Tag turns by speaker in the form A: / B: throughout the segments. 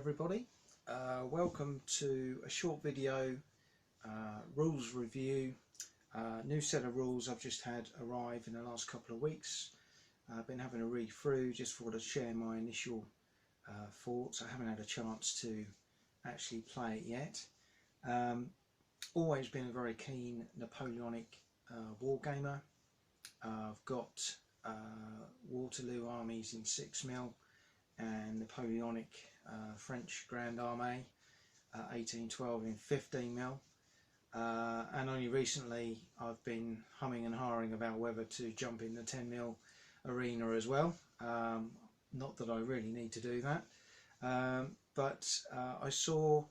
A: everybody, welcome to a short video rules review. New set of rules I've just had arrive in the last couple of weeks. I've been having a read through, just thought I'd share my initial thoughts. I haven't had a chance to actually play it yet. Always been a very keen Napoleonic wargamer. I've got Waterloo armies in 6mm and Napoleonic French Grand Armée 1812 in 15mm, and only recently I've been humming and hawing about whether to jump in the 10mm arena as well. Not that I really need to do that, but I saw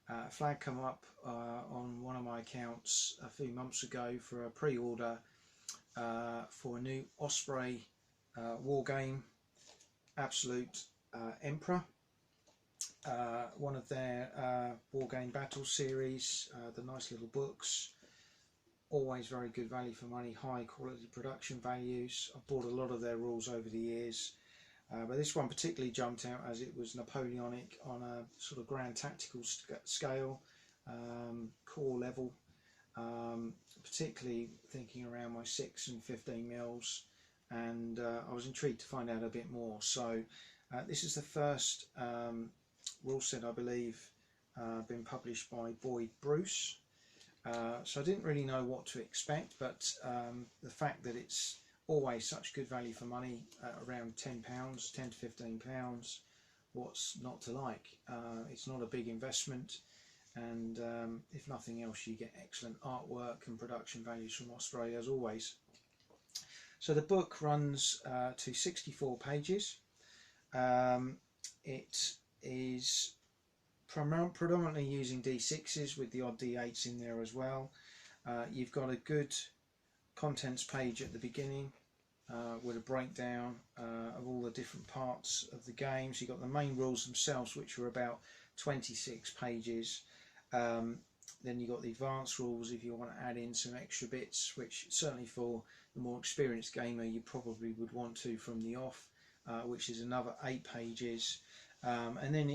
A: a flag come up on one of my accounts a few months ago for a pre-order for a new Osprey Wargame Absolute Emperor, one of their Wargame Battle series, the nice little books, always very good value for money, high quality production values. I've bought a lot of their rules over the years, but this one particularly jumped out as it was Napoleonic on a sort of grand tactical scale, core level, particularly thinking around my 6 and 15mm, and I was intrigued to find out a bit more. So this is the first rule set, I believe, been published by Boardgames. So I didn't really know what to expect, but the fact that it's always such good value for money, around £10, £10 to £15, what's not to like? It's not a big investment, and if nothing else, you get excellent artwork and production values from Osprey as always. So the book runs to 64 pages. It is predominantly using D6s with the odd D8s in there as well. You've got a good contents page at the beginning with a breakdown of all the different parts of the game. So you've got the main rules themselves, which are about 26 pages. Then you've got the advanced rules if you want to add in some extra bits, which certainly for the more experienced gamer you probably would want to from the off, which is another 8 pages. And then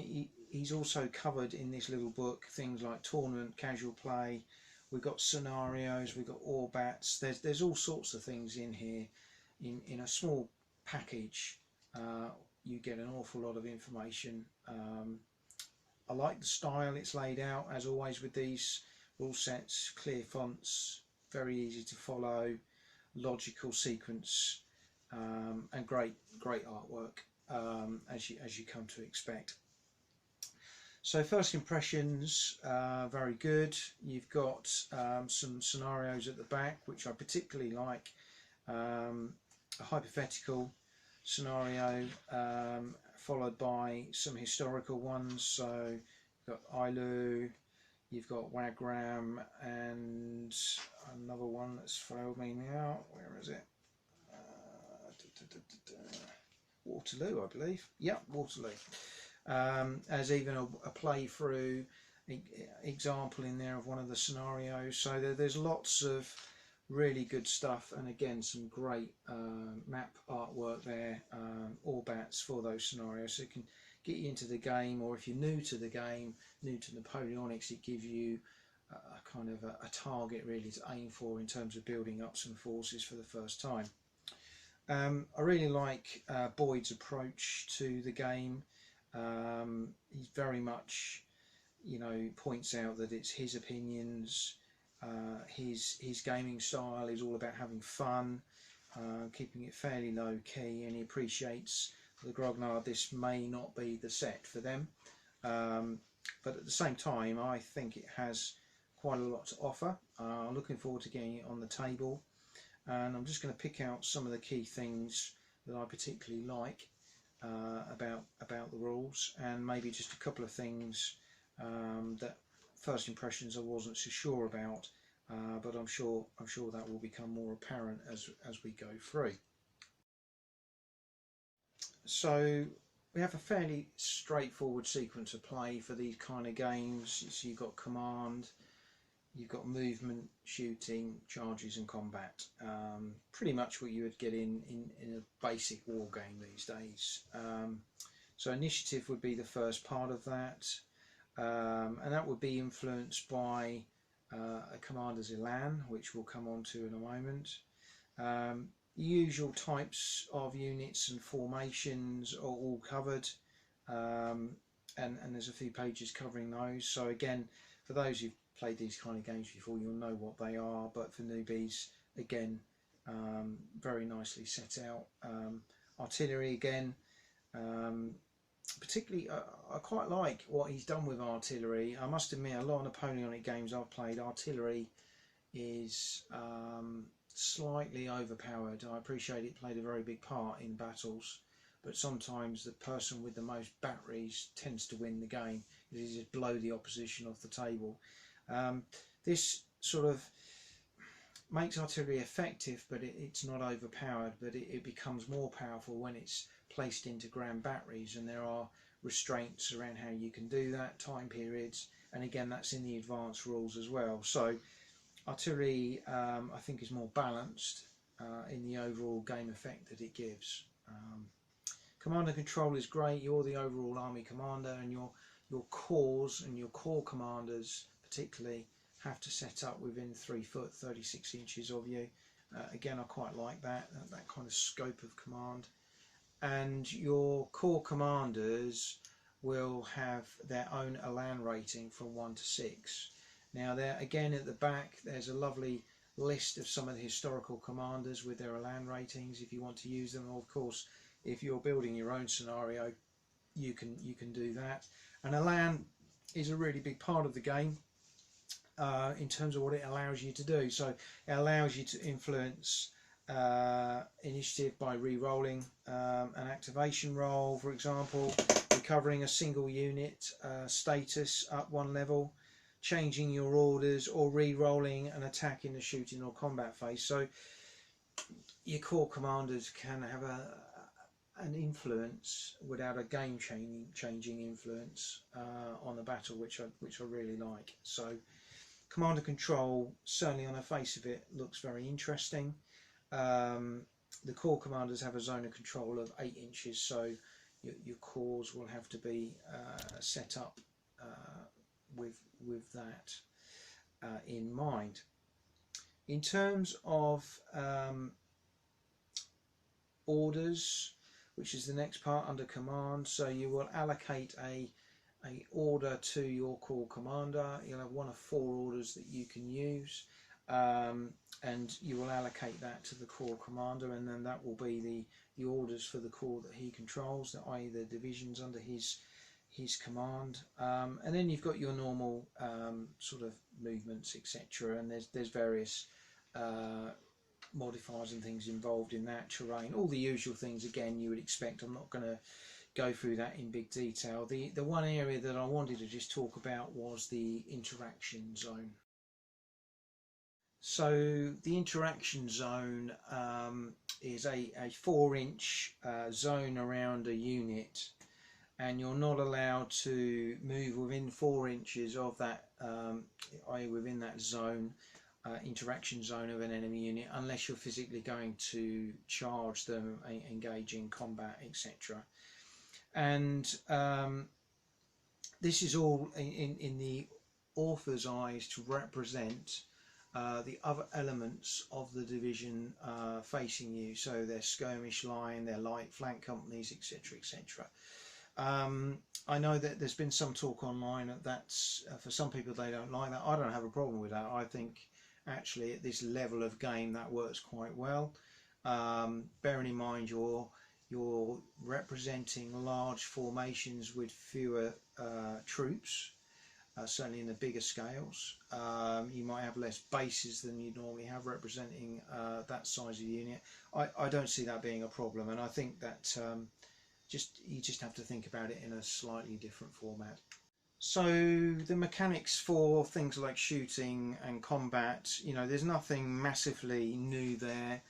A: he's also covered in this little book things like tournament, casual play. We've got scenarios, we've got Orbats. There's all sorts of things in here. In a small package, you get an awful lot of information. I like the style it's laid out, as always with these rule sets. Clear fonts, very easy to follow, logical sequence, and great artwork, as you come to expect. So first impressions, very good. You've got some scenarios at the back which I particularly like. A hypothetical scenario followed by some historical ones. So you've got Ilu, you've got Wagram, and another one that's failed me now. Where is it? Waterloo, I believe. Yep, Waterloo. As even a playthrough example in there of one of the scenarios. So there's lots of really good stuff, and again some great map artwork there, Orbats for those scenarios, so it can get you into the game, or if you're new to the game, new to Napoleonics, it gives you a kind of a target really to aim for in terms of building up some forces for the first time. I really like Boyd's approach to the game. He's very much, points out that it's his opinions. His gaming style is all about having fun, keeping it fairly low key, and he appreciates the grognard this may not be the set for them, but at the same time I think it has quite a lot to offer. I'm looking forward to getting it on the table, and I'm just going to pick out some of the key things that I particularly like about the rules, and maybe just a couple of things that first impressions I wasn't so sure about, but I'm sure that will become more apparent as we go through. So we have a fairly straightforward sequence of play for these kind of games. So you've got command, you've got movement, shooting, charges and combat. Pretty much what you would get in a basic war game these days. So initiative would be the first part of that, and that would be influenced by a commander's elan, which we'll come on to in a moment. Usual types of units and formations are all covered, and there's a few pages covering those. So again, for those who've played these kind of games before, you'll know what they are, but for newbies, again, very nicely set out. Artillery again, particularly I quite like what he's done with artillery. I must admit, a lot of Napoleonic games I've played, artillery is slightly overpowered. I appreciate it played a very big part in battles, but sometimes the person with the most batteries tends to win the game. It is just blow the opposition off the table. This sort of makes artillery effective, but it's not overpowered, but it becomes more powerful when it's placed into grand batteries, and there are restraints around how you can do that, time periods, and again that's in the advanced rules as well. So artillery I think is more balanced in the overall game effect that it gives. Command and control is great. You're the overall army commander, and your corps and your corps commanders particularly have to set up within 3 foot 36 inches of you. Again, I quite like that kind of scope of command. And your corps commanders will have their own elan rating from 1 to 6. Now there again at the back there's a lovely list of some of the historical commanders with their elan ratings if you want to use them. Of course, if you're building your own scenario, you can do that. And elan is a really big part of the game in terms of what it allows you to do. So it allows you to influence initiative by re-rolling an activation roll, for example, recovering a single unit status up 1 level, changing your orders, or re-rolling an attack in the shooting or combat phase. So your corps commanders can have an influence without a game changing influence on the battle, which I really like. So command and control, certainly on the face of it, looks very interesting. The corps commanders have a zone of control of 8 inches, so your corps will have to be set up with that in mind. In terms of orders, which is the next part under command, so you will allocate a order to your corps commander. You'll have 1 of 4 orders that you can use, and you will allocate that to the corps commander, and then that will be the orders for the corps that he controls, i.e. the divisions under his command. And then you've got your normal sort of movements, etc., and there's various modifiers and things involved in that, terrain, all the usual things again you would expect. I'm not going to go through that in big detail. The one area that I wanted to just talk about was the interaction zone. So the interaction zone is a 4-inch zone around a unit, and you're not allowed to move within 4 inches of that, i.e. within that zone, interaction zone of an enemy unit, unless you're physically going to charge them, engage in combat, etc. And this is all in the author's eyes to represent the other elements of the division facing you, so their skirmish line, their light flank companies, etc., etc. I know that there's been some talk online that's for some people they don't like that. I don't have a problem with that. I think actually at this level of game that works quite well. Bearing in mind you're representing large formations with fewer troops, certainly in the bigger scales. You might have less bases than you normally have representing that size of unit. I don't see that being a problem, and I think that you just have to think about it in a slightly different format. So the mechanics for things like shooting and combat, there's nothing massively new there.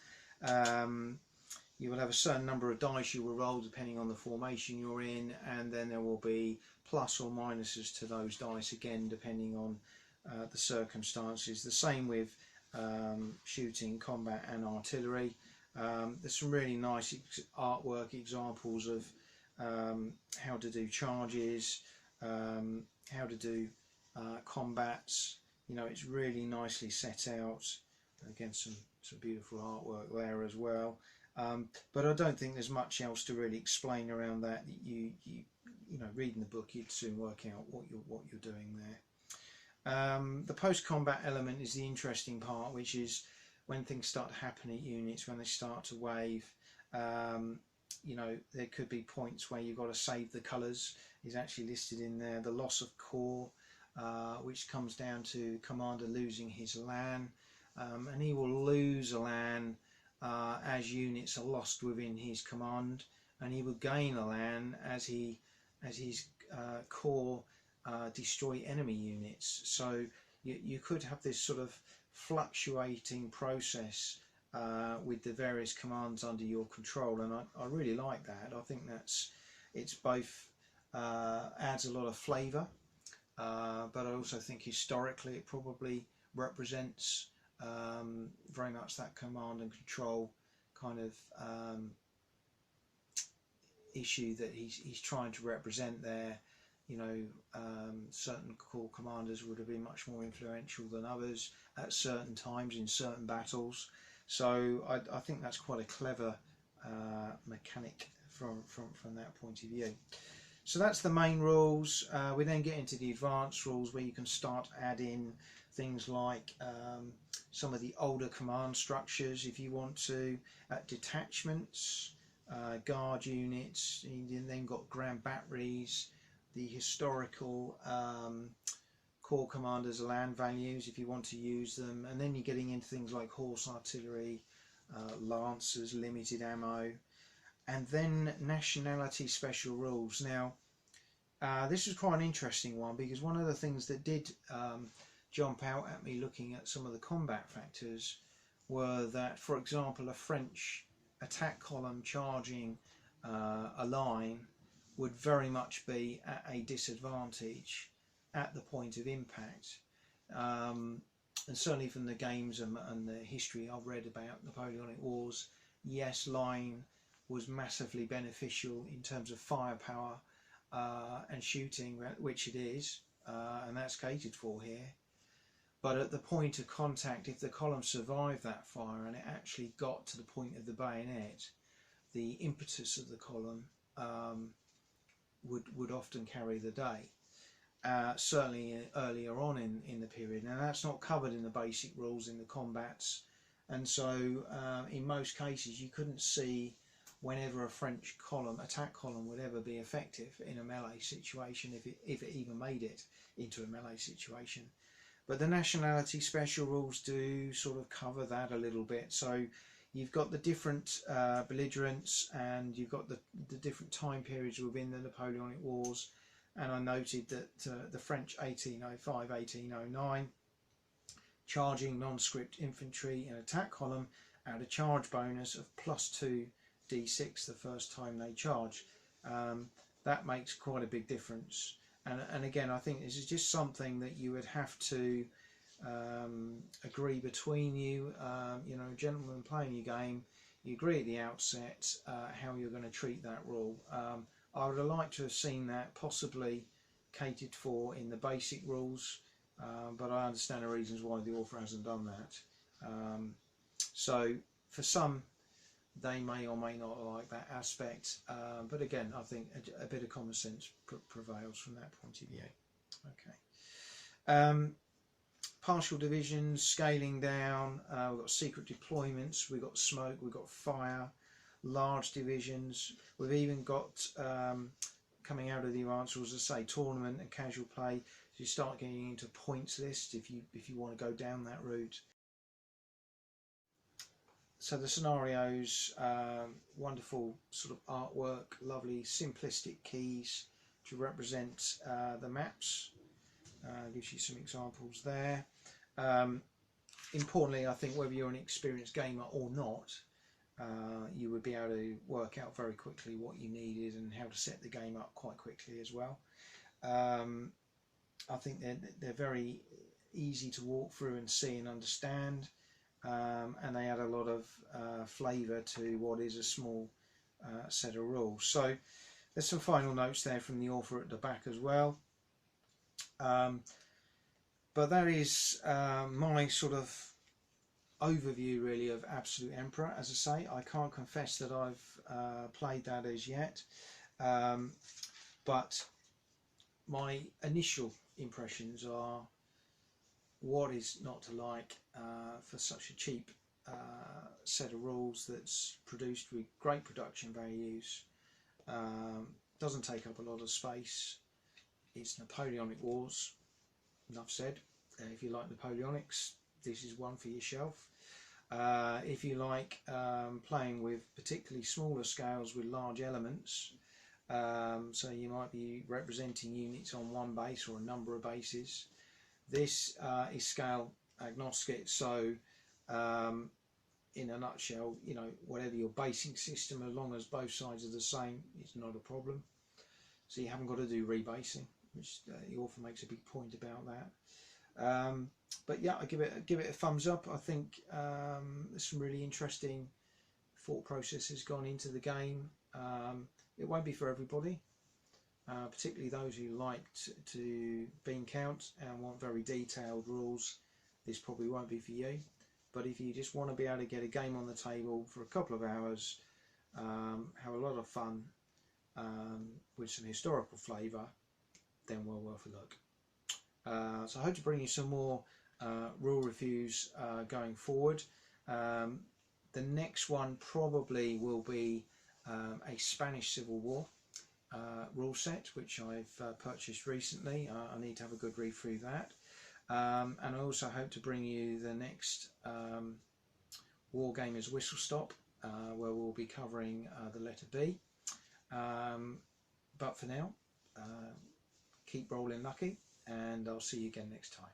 A: You will have a certain number of dice you will roll depending on the formation you're in, and then there will be plus or minuses to those dice again depending on the circumstances. The same with shooting, combat and artillery. There's some really nice artwork examples of how to do charges, how to do combats. You know, it's really nicely set out. Again, some beautiful artwork there as well. But I don't think there's much else to really explain around that. You know, reading the book, you'd soon work out what you're doing there. The post-combat element is the interesting part, which is when things start to happen at units, when they start to wave. You know, there could be points where you've got to save the colours. Is actually listed in there. The loss of core, which comes down to commander losing his LAN, and he will lose a LAN as units are lost within his command, and he will gain a LAN as his core destroy enemy units. So you could have this sort of fluctuating process with the various commands under your control, and I really like that. I think it's both adds a lot of flavour, but I also think historically it probably represents very much that command and control kind of issue that he's trying to represent there. You know, certain core commanders would have been much more influential than others at certain times in certain battles. So I think that's quite a clever mechanic from that point of view. So that's the main rules. We then get into the advanced rules, where you can start adding things like some of the older command structures if you want to, detachments, guard units. You then got grand batteries, the historical core commanders' land values if you want to use them, and then you're getting into things like horse artillery, lancers, limited ammo, and then nationality special rules. Now this was quite an interesting one, because one of the things that did jump out at me looking at some of the combat factors were that, for example, a French attack column charging a line would very much be at a disadvantage at the point of impact. And certainly from the games and the history I've read about Napoleonic Wars, yes, line was massively beneficial in terms of firepower and shooting, which it is, and that's catered for here. But at the point of contact, if the column survived that fire and it actually got to the point of the bayonet, the impetus of the column would often carry the day. Certainly earlier on in the period. Now that's not covered in the basic rules in the combats, and so in most cases you couldn't see whenever a French attack column would ever be effective in a melee situation, if it even made it into a melee situation. But the nationality special rules do sort of cover that a little bit. So you've got the different belligerents, and you've got the different time periods within the Napoleonic Wars. And I noted that the French 1805, 1809, charging non-script infantry in attack column had a charge bonus of +2 d6 the first time they charge. That makes quite a big difference. And again, I think this is just something that you would have to agree between you. You know, gentlemen playing your game, you agree at the outset how you're going to treat that rule. I would have liked to have seen that possibly catered for in the basic rules, but I understand the reasons why the author hasn't done that. So for some, they may or may not like that aspect, but again, I think a bit of common sense prevails from that point of view. Okay. Partial divisions, scaling down, we've got secret deployments, we've got smoke, we've got fire, large divisions. We've even got, coming out of the advanced rules, as I say, tournament and casual play. So you start getting into points lists if you want to go down that route. So the scenarios, wonderful sort of artwork, lovely simplistic keys to represent the maps. Gives you some examples there. Importantly, I think whether you're an experienced gamer or not, you would be able to work out very quickly what you needed and how to set the game up quite quickly as well. I think they're very easy to walk through and see and understand. And they add a lot of flavour to what is a small set of rules. So There's some final notes there from the author at the back as well. But that is my sort of overview really of Absolute Emperor. As I say, I can't confess that I've played that as yet, but my initial impressions are what is not to like for such a cheap set of rules that's produced with great production values. Doesn't take up a lot of space. It's Napoleonic Wars, enough said. If you like Napoleonics, this is one for your shelf. If you like playing with particularly smaller scales with large elements, so you might be representing units on one base or a number of bases, this is scale agnostic. So in a nutshell, you know, whatever your basing system, as long as both sides are the same, it's not a problem. So you haven't got to do rebasing, which the author makes a big point about that. But yeah, I give it a thumbs up. I think there's some really interesting thought processes gone into the game. It won't be for everybody, particularly those who like to bean count and want very detailed rules. This probably won't be for you. But if you just want to be able to get a game on the table for a couple of hours, have a lot of fun with some historical flavour, then well worth a look. So I hope to bring you some more rule reviews going forward. The next one probably will be a Spanish Civil War rule set, which I've purchased recently. I need to have a good read through that. And I also hope to bring you the next Wargamers Whistle Stop, where we'll be covering the letter B. But for now, keep rolling lucky, and I'll see you again next time.